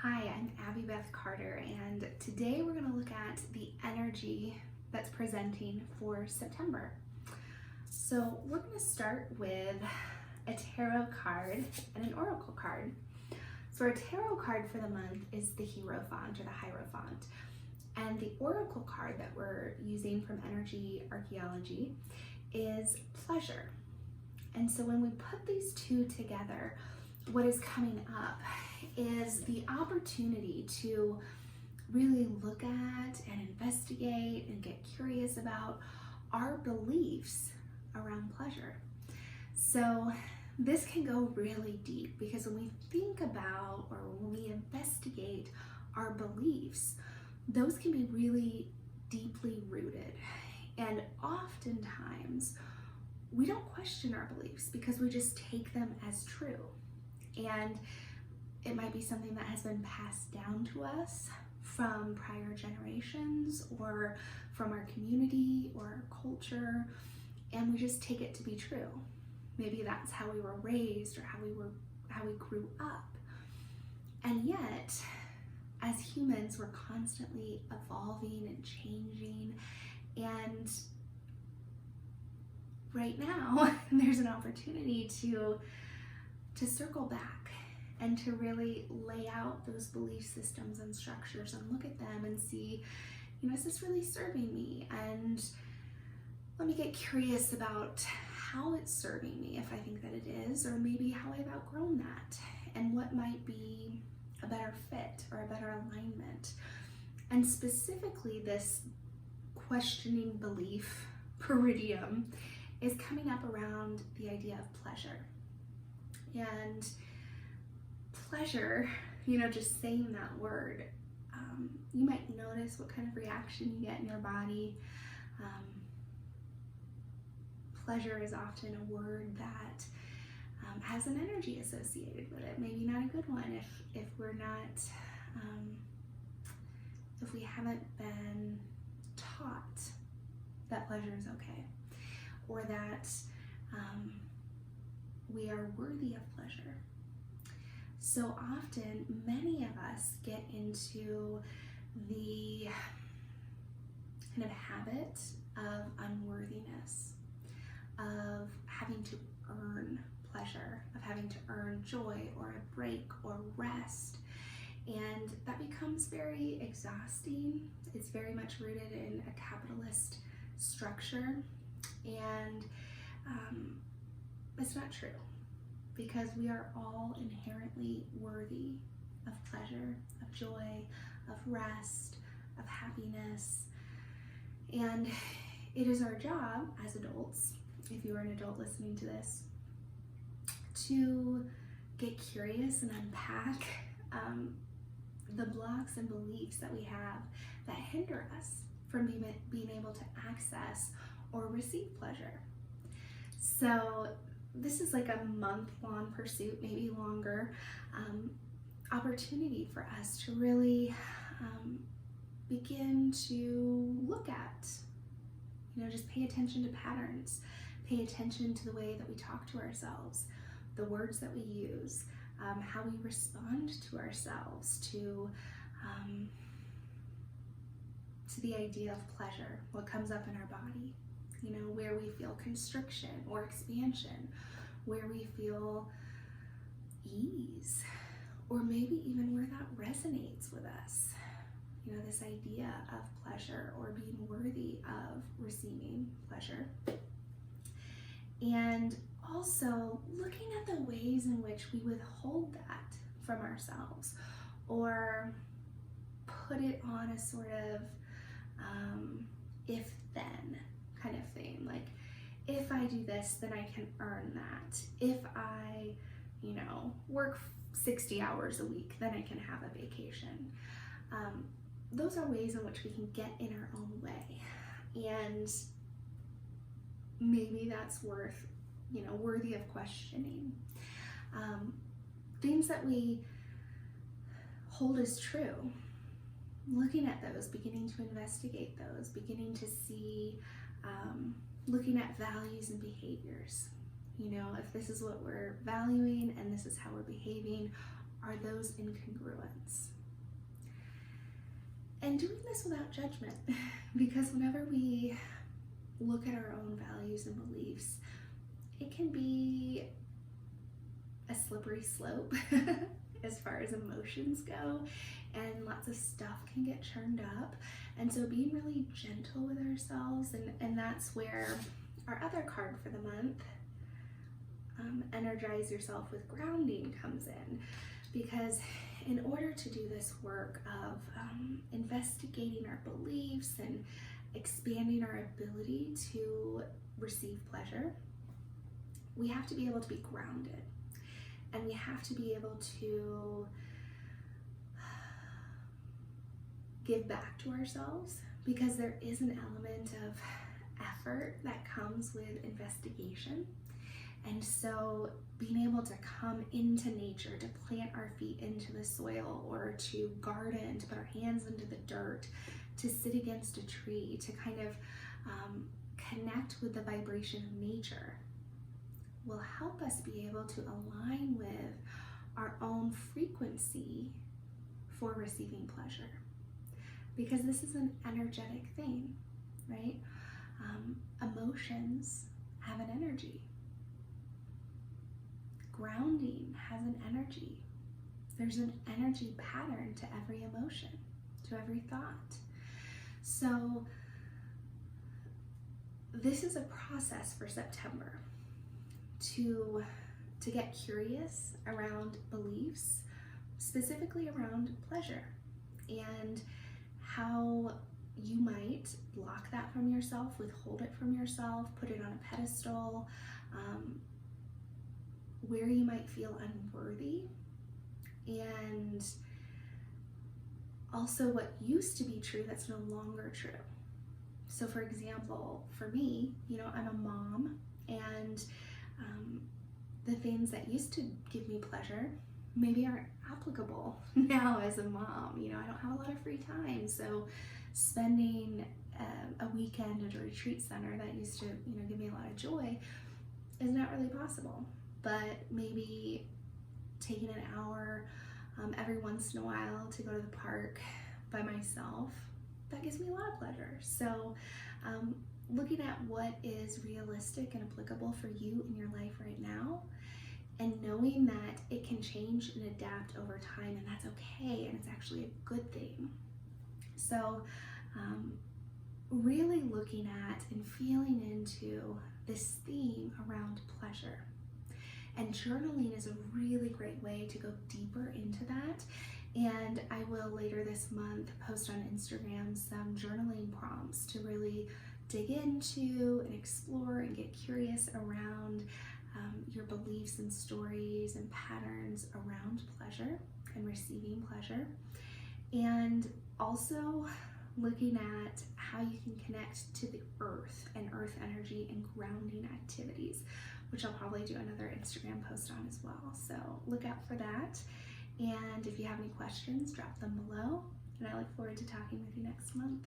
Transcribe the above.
Hi, I'm Abby Beth Carter, and today we're going to look at the energy that's presenting for September. So we're going to start with a tarot card and an oracle card. So our tarot card for the month is the Hierophant or the Hierophant, and the oracle card that we're using from Energy Archaeology is pleasure. And so when we put these two together, what is coming up is the opportunity to really look at and investigate and get curious about our beliefs around pleasure. So this can go really deep, because when we think about or when we investigate our beliefs, those can be really deeply rooted. And oftentimes we don't question our beliefs because we just take them as true. And it might be something that has been passed down to us from prior generations or from our community or our culture, and we just take it to be true. Maybe that's how we were raised or how we grew up. And yet, as humans, we're constantly evolving and changing, and right now there's an opportunity to circle back and to really lay out those belief systems and structures and look at them and see, is this really serving me? And let me get curious about how it's serving me, if I think that it is, or maybe how I've outgrown that and what might be a better fit or a better alignment. And specifically, this questioning belief peridium is coming up around the idea of pleasure. And pleasure, just saying that word, you might notice what kind of reaction you get in your body. Pleasure is often a word that has an energy associated with it. Maybe not a good one if we're not, if we haven't been taught that pleasure is okay, or that we are worthy of pleasure. So often, many of us get into the kind of habit of unworthiness, of having to earn pleasure, of having to earn joy or a break or rest. And that becomes very exhausting. It's very much rooted in a capitalist structure. And it's not true, because we are all inherently worthy of pleasure, of joy, of rest, of happiness. And it is our job as adults, if you are an adult listening to this, to get curious and unpack the blocks and beliefs that we have that hinder us from being able to access or receive pleasure. So this is like a month-long pursuit, maybe longer, opportunity for us to really begin to look at, just pay attention to patterns, pay attention to the way that we talk to ourselves, the words that we use, how we respond to ourselves, to the idea of pleasure, what comes up in our body, where we feel constriction or expansion, where we feel ease, or maybe even where that resonates with us. This idea of pleasure or being worthy of receiving pleasure. And also looking at the ways in which we withhold that from ourselves, or put it on a sort of if-then kind of thing. Like, if I do this, then I can earn that. If I, work 60 hours a week, then I can have a vacation. Those are ways in which we can get in our own way. And maybe that's worthy of questioning. Things that we hold as true, looking at those, beginning to investigate those, beginning to see, looking at values and behaviors. If this is what we're valuing and this is how we're behaving, are those incongruents? And doing this without judgment, because whenever we look at our own values and beliefs, it can be a slippery slope as far as emotions go, and lots of stuff can get churned up. And so being really gentle with ourselves, and that's where our other card for the month, Energize Yourself with Grounding, comes in. Because in order to do this work of investigating our beliefs and expanding our ability to receive pleasure, we have to be able to be grounded, and we have to be able to give back to ourselves, because there is an element of effort that comes with investigation. And so being able to come into nature, to plant our feet into the soil, or to garden, to put our hands into the dirt, to sit against a tree, to kind of connect with the vibration of nature, will help us be able to align with our own frequency for receiving pleasure. Because this is an energetic thing, right? Emotions have an energy. Grounding has an energy. There's an energy pattern to every emotion, to every thought. So this is a process for September to get curious around beliefs, specifically around pleasure, and how you might block that from yourself, withhold it from yourself, put it on a pedestal, where you might feel unworthy, and also what used to be true that's no longer true. So for example, for me, I'm a mom, and the things that used to give me pleasure maybe aren't applicable now as a mom. I don't have a lot of free time, so spending a weekend at a retreat center that used to give me a lot of joy is not really possible. But maybe taking an hour every once in a while to go to the park by myself, that gives me a lot of pleasure. So looking at what is realistic and applicable for you in your life right now, and knowing that it can change and adapt over time, and that's okay, and it's actually a good thing. So really looking at and feeling into this theme around pleasure. And journaling is a really great way to go deeper into that. And I will later this month post on Instagram some journaling prompts to really dig into and explore and get curious around your beliefs and stories and patterns around pleasure and receiving pleasure. And also looking at how you can connect to the earth and earth energy and grounding activities, which I'll probably do another Instagram post on as well. So look out for that. And if you have any questions, drop them below. And I look forward to talking with you next month.